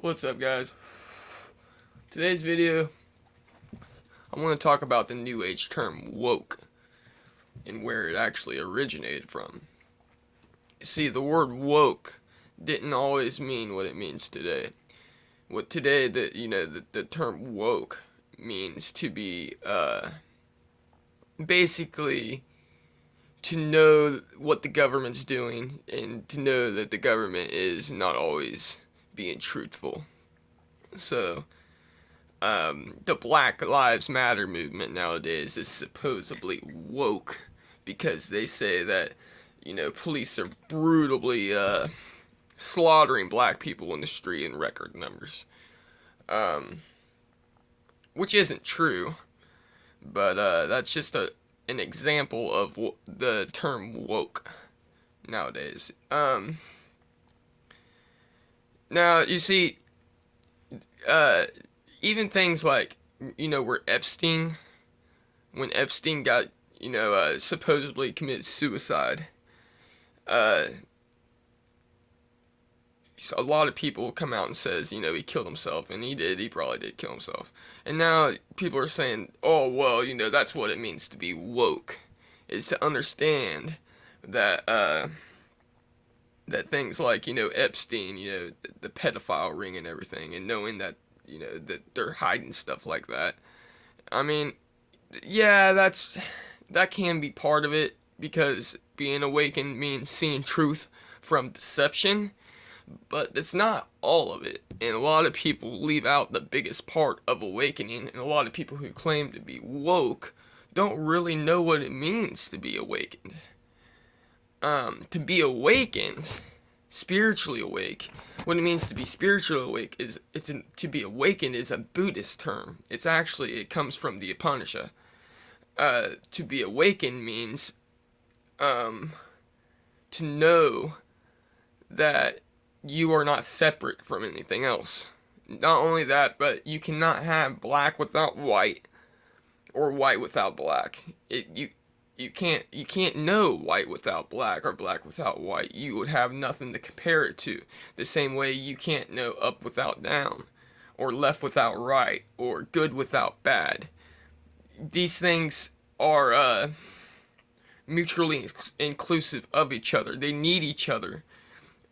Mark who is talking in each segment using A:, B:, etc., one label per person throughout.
A: What's up, guys? Today's video, I want to talk about the New Age term woke and where it actually originated from. You see, the word woke didn't always mean what it means today. What today, the term woke means to be, basically to know what the government's doing and to know that the government is not always being truthful. So, the Black Lives Matter movement nowadays is supposedly woke because they say that, police are brutally slaughtering black people in the street in record numbers. Um, which isn't true, but that's just an example of the term woke nowadays. Now, you see, uh, even things like, where when Epstein got, supposedly committed suicide, uh, a lot of people come out and says, he killed himself, and he probably did kill himself. And now people are saying, oh, well, that's what it means to be woke, is to understand that, that things like, Epstein, the pedophile ring and everything, and knowing that, that they're hiding stuff like that. I mean, yeah, that can be part of it, because being awakened means seeing truth from deception, but that's not all of it. And a lot of people leave out the biggest part of awakening, and a lot of people who claim to be woke don't really know what it means to be awakened. To be awakened, spiritually awake, what it means to be spiritually awake is to be awakened is a Buddhist term. It comes from the Upanishad. To be awakened means to know that you are not separate from anything else. Not only that, but you cannot have black without white, or white without black. You can't know white without black or black without white. You would have nothing to compare it to. The same way you can't know up without down, or left without right, or good without bad. These things are mutually inclusive of each other. They need each other.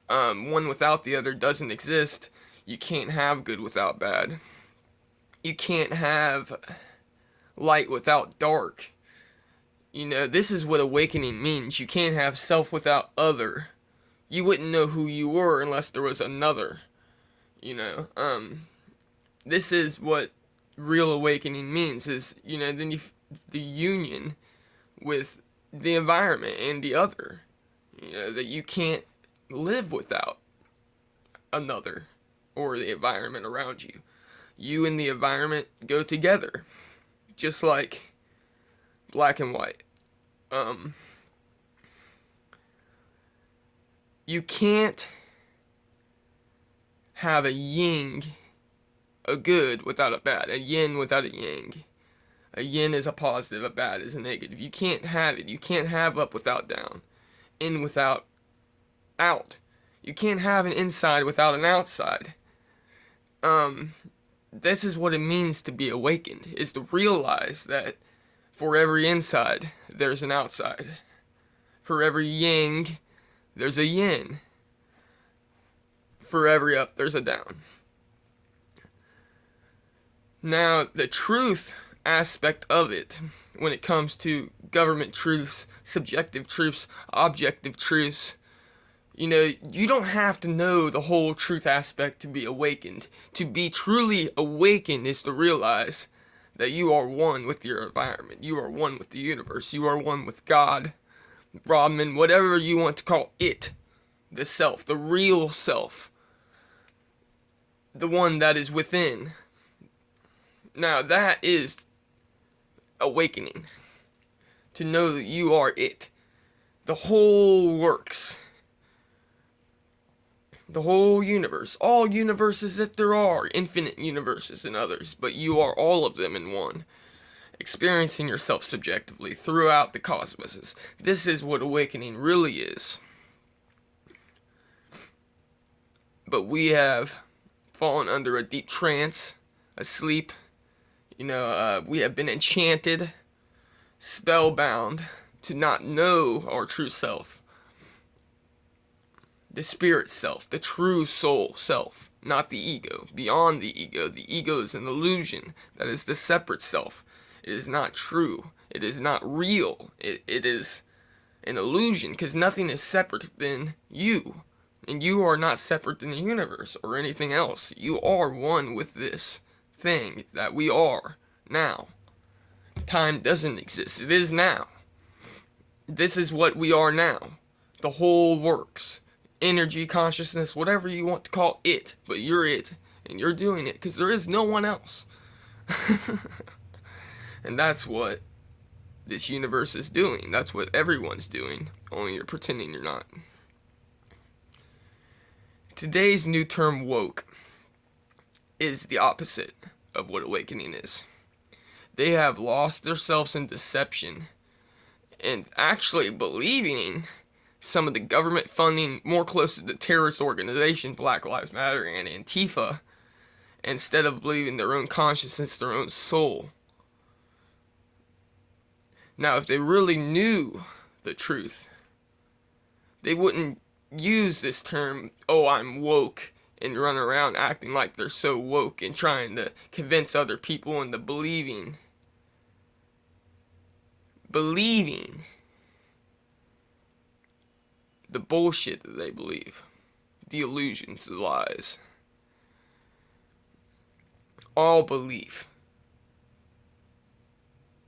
A: One without the other doesn't exist. You can't have good without bad. You can't have light without dark. This is what awakening means. You can't have self without other. You wouldn't know who you were unless there was another. This is what real awakening means, is, then the union with the environment and the other. That you can't live without another or the environment around you. You and the environment go together, just like black and white. You can't have a yin, a good without a bad, a yin without a yang. A yin is a positive, a bad is a negative. You can't have it. You can't have up without down, in without out. You can't have an inside without an outside. This is what it means to be awakened, is to realize that for every inside, there's an outside. For every yang, there's a yin. For every up, there's a down. Now, the truth aspect of it, when it comes to government truths, subjective truths, objective truths, you don't have to know the whole truth aspect to be awakened. To be truly awakened is to realize that you are one with your environment. You are one with the universe. You are one with God, Brahman, whatever you want to call it. The self, the real self. The one that is within. Now that is awakening. To know that you are it. The whole works. The whole universe, all universes that there are, infinite universes and others, but you are all of them in one, experiencing yourself subjectively throughout the cosmoses. This is what awakening really is. But we have fallen under a deep trance, asleep. We have been enchanted, spellbound to not know our true self. The spirit self, the true soul self, not the ego. Beyond the ego is an illusion. That is the separate self. It is not true. It is not real. It is an illusion, because nothing is separate than you. And you are not separate than the universe or anything else. You are one with this thing that we are now. Time doesn't exist. It is now. This is what we are now. The whole works. Energy, consciousness, whatever you want to call it. But you're it. And you're doing it, because there is no one else. And that's what this universe is doing. That's what everyone's doing. Only you're pretending you're not. Today's new term, woke, is the opposite of what awakening is. They have lost themselves in deception and actually believing some of the government funding more close to the terrorist organization Black Lives Matter and Antifa, instead of believing their own consciousness, their own soul. Now, if they really knew the truth, they wouldn't use this term, oh, I'm woke, and run around acting like they're so woke and trying to convince other people into believing the bullshit that they believe, the illusions, the lies. All belief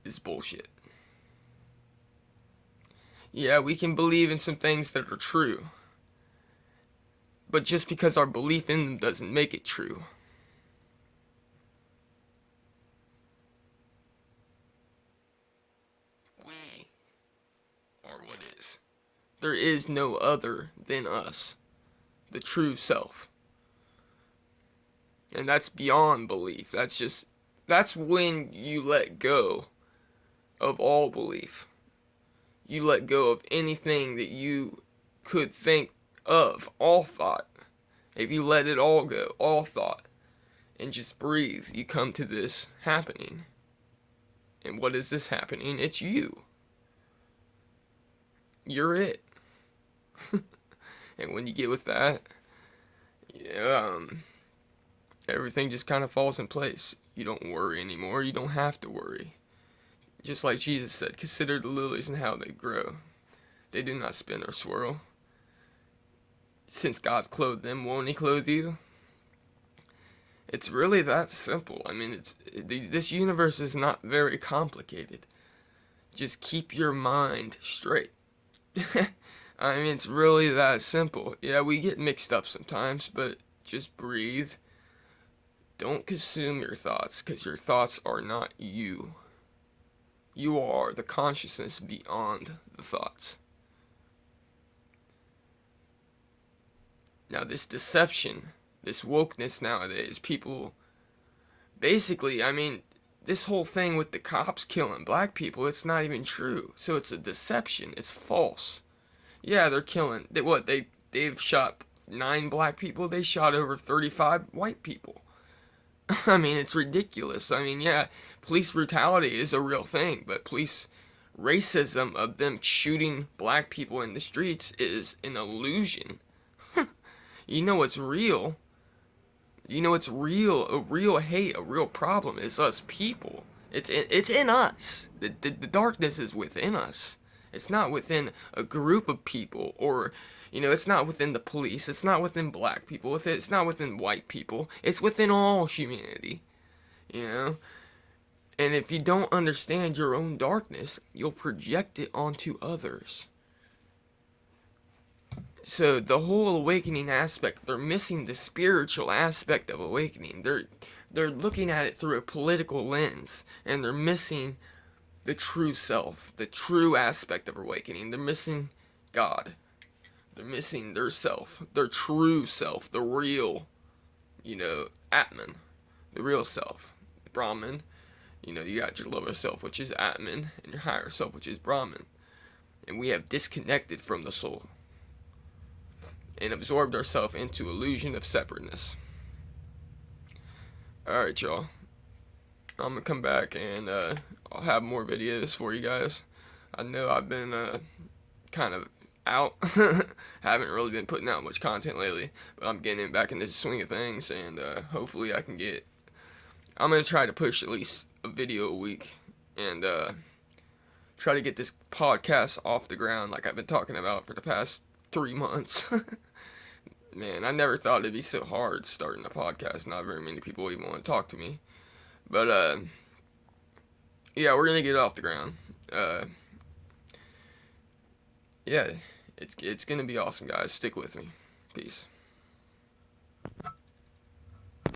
A: is bullshit. Yeah, we can believe in some things that are true, but just because our belief in them doesn't make it true. We are what is. There is no other than us, the true self. And that's beyond belief. That's when you let go of all belief. You let go of anything that you could think of, all thought. If you let it all go, all thought, and just breathe, you come to this happening. And what is this happening? It's you. You're it. And when you get with that, everything just kind of falls in place. You don't worry anymore. You don't have to worry. Just like Jesus said, consider the lilies and how they grow. They do not spin or swirl. Since God clothed them, won't He clothe you? It's really that simple. I mean, this universe is not very complicated. Just keep your mind straight. I mean, it's really that simple. Yeah, we get mixed up sometimes, but just breathe. Don't consume your thoughts, because your thoughts are not you. You are the consciousness beyond the thoughts. Now, this deception, this wokeness nowadays, people, basically, I mean, this whole thing with the cops killing black people, it's not even true. So it's a deception. It's false. Yeah, they're killing. They've shot 9 black people. They shot over 35 white people. I mean, it's ridiculous. I mean, yeah, police brutality is a real thing, but police racism of them shooting black people in the streets is an illusion. You know what's real? You know what's real? A real hate, a real problem is us people. It's in us. The darkness is within us. It's not within a group of people, or, it's not within the police. It's not within black people. It's not within white people. It's within all humanity, And if you don't understand your own darkness, you'll project it onto others. So the whole awakening aspect, they're missing the spiritual aspect of awakening. They're looking at it through a political lens, and they're missing the true self, the true aspect of awakening. They're missing God. They're missing their self, their true self, the real, Atman, the real self, Brahman. You got your lower self, which is Atman, and your higher self, which is Brahman. And we have disconnected from the soul and absorbed ourselves into illusion of separateness. Alright, y'all. I'm gonna come back and I'll have more videos for you guys. I know I've been kind of out. Haven't really been putting out much content lately, but I'm getting back into the swing of things, and hopefully I can get. I'm gonna try to push at least a video a week, and try to get this podcast off the ground like I've been talking about for the past 3 months. Man, I never thought it'd be so hard starting a podcast. Not very many people even want to talk to me, but yeah, we're gonna get it off the ground. Uh, yeah, it's gonna be awesome, guys. Stick with me. Peace.